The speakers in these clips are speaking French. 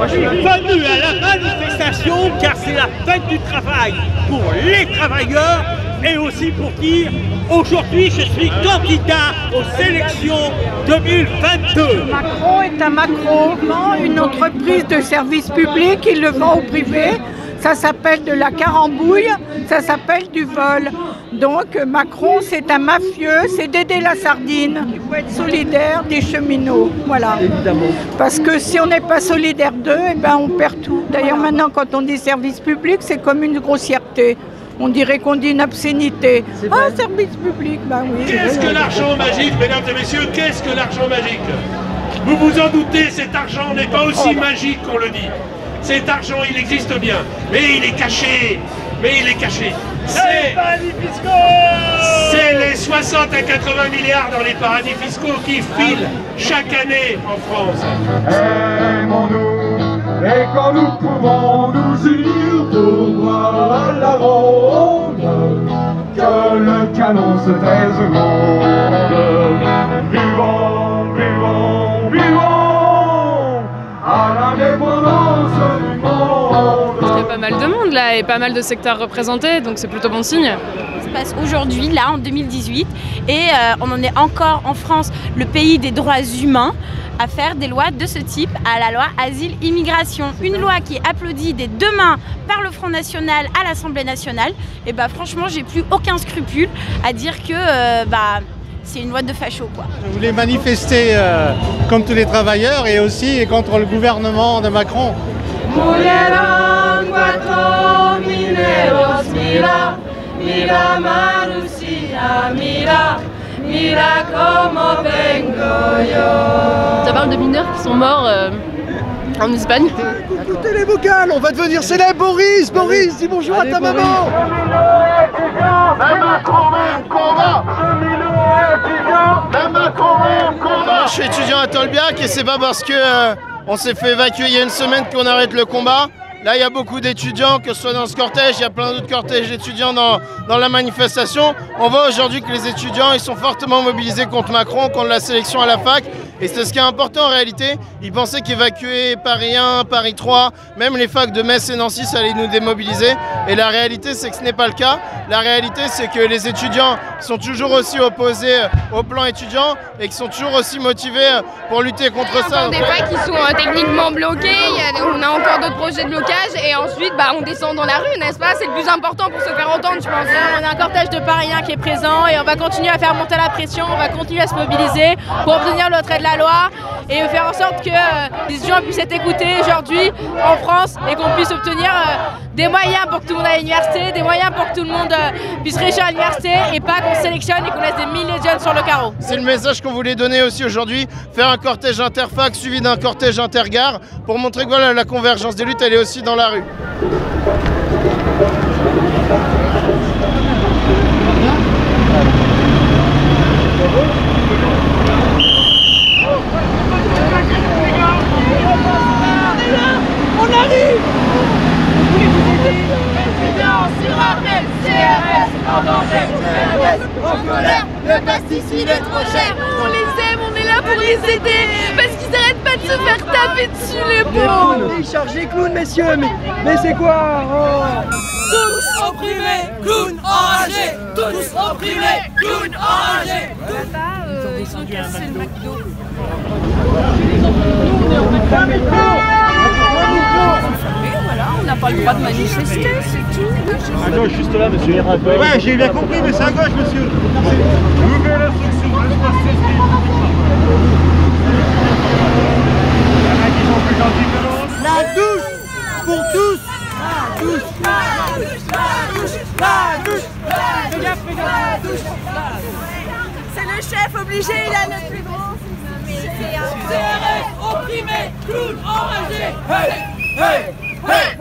Venu à la manifestation car c'est la fête du travail pour les travailleurs et aussi pour dire aujourd'hui je suis candidat aux élections 2022. Macron est un Macron, une entreprise de service public, il le vend au privé. Ça s'appelle de la carambouille, ça s'appelle du vol. Donc Macron, c'est un mafieux, c'est d'aider la sardine. Il faut être solidaire des cheminots, voilà. Évidemment. Parce que si on n'est pas solidaire d'eux, eh ben on perd tout. D'ailleurs maintenant, quand on dit service public, c'est comme une grossièreté. On dirait qu'on dit une obscénité. Ah, service public, ben oui. Qu'est-ce que l'argent magique, mesdames et messieurs? Qu'est-ce que l'argent magique? Vous vous en doutez, cet argent n'est pas aussi magique qu'on le dit. Cet argent, il existe bien, mais il est caché. Mais il est caché. C'est les 60 à 80 milliards dans les paradis fiscaux qui filent chaque année en France. Aimons-nous, et quand nous pouvons nous unir pour voir à la ronde que le canon se taise au monde. Vivons, vivons, vivons à l'indépendance du monde. Il y a pas mal de monde là et pas mal de secteurs représentés, donc c'est plutôt bon signe. Ça se passe aujourd'hui, là, en 2018, et on en est encore en France, le pays des droits humains, à faire des lois de ce type, à la loi Asile-Immigration. Une loi qui est applaudie des deux mains par le Front National à l'Assemblée nationale. Et bah franchement, j'ai plus aucun scrupule à dire que c'est une loi de facho, quoi. Je voulais manifester comme tous les travailleurs et aussi contre le gouvernement de Macron. Ça parle de mineurs qui sont morts en Espagne. Écoutez les vocales, on va devenir célèbre. Boris, Boris, dis bonjour à ta maman. Moi, je suis étudiant à Tolbiac et c'est pas parce que on s'est fait évacuer il y a une semaine qu'on arrête le combat. Là, il y a beaucoup d'étudiants, que ce soit dans ce cortège, il y a plein d'autres cortèges d'étudiants dans la manifestation. On voit aujourd'hui que les étudiants, ils sont fortement mobilisés contre Macron, contre la sélection à la fac. Et c'est ce qui est important en réalité. Ils pensaient qu'évacuer Paris 1, Paris 3, même les facs de Metz et Nancy, ça allait nous démobiliser. Et la réalité, c'est que ce n'est pas le cas. La réalité, c'est que les étudiants sont toujours aussi opposés au plan étudiant et qui sont toujours aussi motivés pour lutter contre ça. Des facs qui sont techniquement bloqués, on a encore d'autres projets de blocage et ensuite on descend dans la rue, n'est-ce pas? C'est le plus important pour se faire entendre, je pense. On a un cortège de Parisiens qui est présent et on va continuer à faire monter la pression, on va continuer à se mobiliser pour obtenir le retrait de la loi et faire en sorte que les étudiants puissent être écoutés aujourd'hui en France et qu'on puisse obtenir des moyens pour que tout le monde aille à l'université, des moyens pour que tout le monde puisse réussir à l'université et pas qu'on sélectionne et qu'on laisse des milliers de jeunes sur le carreau. C'est le message qu'on voulait donner aussi aujourd'hui, faire un cortège interfac suivi d'un cortège intergare pour montrer que voilà, la convergence des luttes elle est aussi dans la rue. On arrive! Sur Armel, CRS en danger, CRS en colère, le pesticide est trop cher. On les aime, on est là pour les aider, parce qu'ils arrêtent pas de se faire taper dessus les pauvres. Les chargés clowns, messieurs, mais c'est quoi? Tous opprimés, clowns enragés! Tous opprimés, clowns enragés! Ils ont cassé le McDo. On n'a pas le droit de manifester, c'est tout. À gauche, juste là, monsieur. Ouais, j'ai bien compris, mais c'est à gauche, monsieur. Nouvelle instruction, l'espace saisie. La douche pour tous. La douche. La douche. La douche. La douche. C'est le chef obligé, il a le plus grand. CRS opprimés, clowns enragés! Hey! Hey! Hey!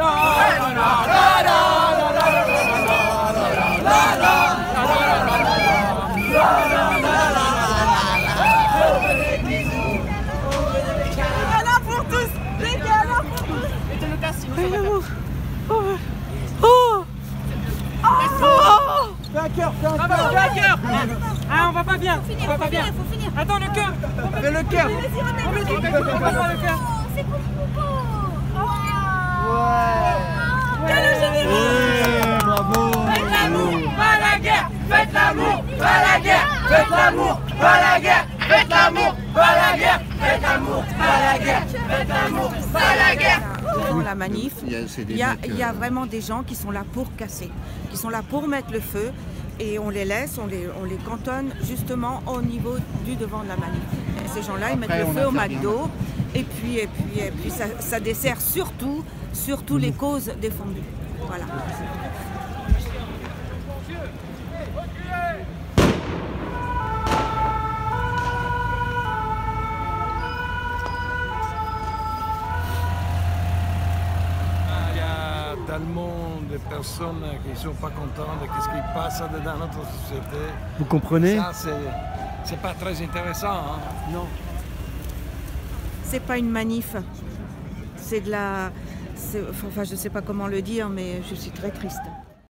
Câlins pour tous! Des câlins pour tous! Et de l'occasion. Fais un cœur, fais un cœur. Fais un cœur! Ah, on va pas bien! On va pas bien! Faut finir! Attends, le cœur. Fais le cœur. Le cœur. C'est Coco. Bravo. Faites l'amour, pas la guerre. Faites l'amour, pas la guerre. Faites l'amour, pas la guerre. Faites l'amour, pas la guerre. Faites l'amour, pas la guerre. Faites l'amour, pas la guerre. Dans la manif, il y a vraiment des gens qui sont là pour casser, qui sont là pour mettre le feu, et on les laisse, on les cantonne justement au niveau du devant de la manif. Et ces gens-là, ils mettent le feu au McDo, et puis ça dessert surtout les causes défendues. Voilà. Tellement de personnes qui ne sont pas contentes de ce qui passe dans notre société. Vous comprenez? Ça, c'est pas très intéressant. Hein? Non. C'est pas une manif. C'est de la... Enfin, je sais pas comment le dire, mais je suis très triste.